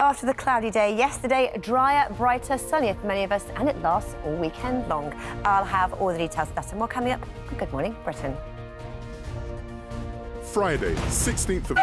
After the cloudy day yesterday, drier, brighter, sunnier for many of us, and it lasts all weekend long. I'll have all the details of that and more coming up. Good morning, Britain. Friday, 16th of...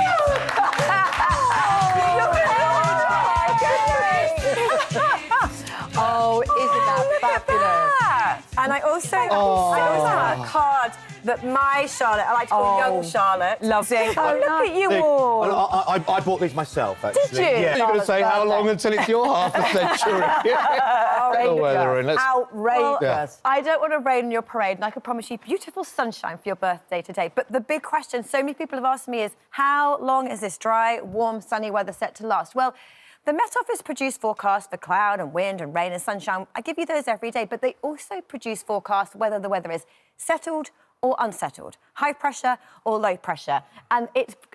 Oh, isn't that fabulous? And I also have a card that my Charlotte, I like to call young Charlotte. Lovely. Oh, look at you all. I bought these myself, actually. Did you? Yeah. You're going to say how long until it's your half a century? Get the weather in. Outrageous. Yeah. I don't want to rain on your parade, and I can promise you beautiful sunshine for your birthday today. But the big question so many people have asked me is, how long is this dry, warm, sunny weather set to last? Well, the Met Office produce forecasts for cloud and wind and rain and sunshine. I give you those every day, but they also produce forecasts whether the weather is settled or unsettled, high pressure or low pressure. And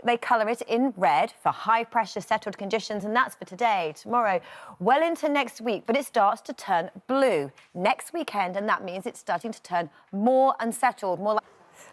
they colour it in red for high pressure settled conditions, and that's for today, tomorrow, well into next week. But it starts to turn blue next weekend, and that means it's starting to turn more unsettled, more like...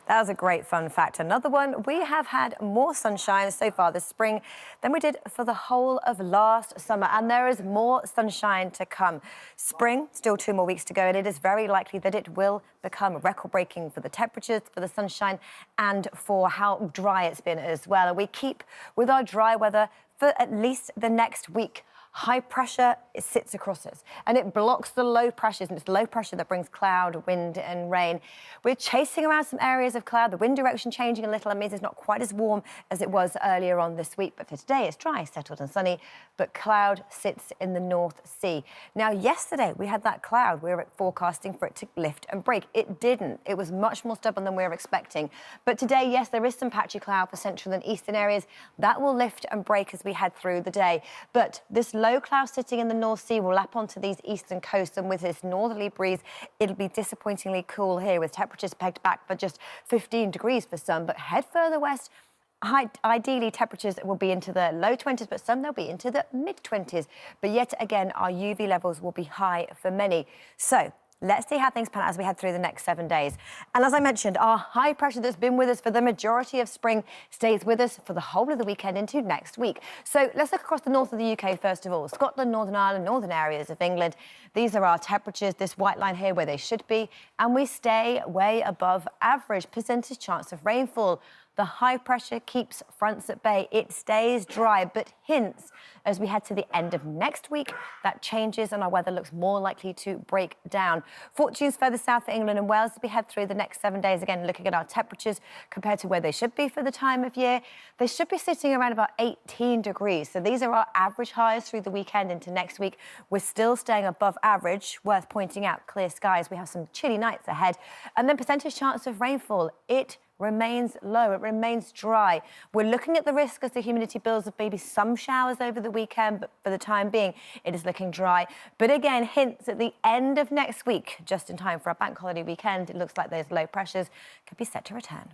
That was a great fun fact. Another one, we have had more sunshine so far this spring than we did for the whole of last summer, and there is more sunshine to come. Spring, still 2 more weeks to go, and it is very likely that it will become record-breaking for the temperatures, for the sunshine, and for how dry it's been as well. And we keep with our dry weather for at least the next week. High pressure, it sits across us and it blocks the low pressures, and it's low pressure that brings cloud, wind and rain. We're chasing around some areas of cloud, the wind direction changing a little. That means it's not quite as warm as it was earlier on this week, but for today it's dry, settled and sunny, but cloud sits in the North Sea. Now, yesterday we had that cloud. We were forecasting for it to lift and break. It didn't. It was much more stubborn than we were expecting. But today, yes, there is some patchy cloud for central and eastern areas. That will lift and break as we head through the day. But this low cloud sitting in the North Sea will lap onto these eastern coasts, and with this northerly breeze, it'll be disappointingly cool here, with temperatures pegged back for just 15 degrees for some. But head further west, ideally temperatures will be into the low 20s, but some they'll be into the mid-20s. But yet again, our UV levels will be high for many. So let's see how things pan out as we head through the next 7 days. And as I mentioned, our high pressure that's been with us for the majority of spring stays with us for the whole of the weekend into next week. So let's look across the north of the UK first of all. Scotland, Northern Ireland, northern areas of England. These are our temperatures, this white line here where they should be. And we stay way above average percentage chance of rainfall. The high pressure keeps fronts at bay. It stays dry, but hints as we head to the end of next week, that changes and our weather looks more likely to break down. Fortunes further south for England and Wales as we head through the next 7 days. Again, looking at our temperatures compared to where they should be for the time of year, they should be sitting around about 18 degrees. So these are our average highs through the weekend into next week. We're still staying above average. Worth pointing out, clear skies. We have some chilly nights ahead. And then percentage chance of rainfall, it remains low, it remains dry. We're looking at the risk as the humidity builds of maybe some showers over the weekend, but for the time being, it is looking dry. But again, hints at the end of next week, just in time for our bank holiday weekend, it looks like those low pressures could be set to return.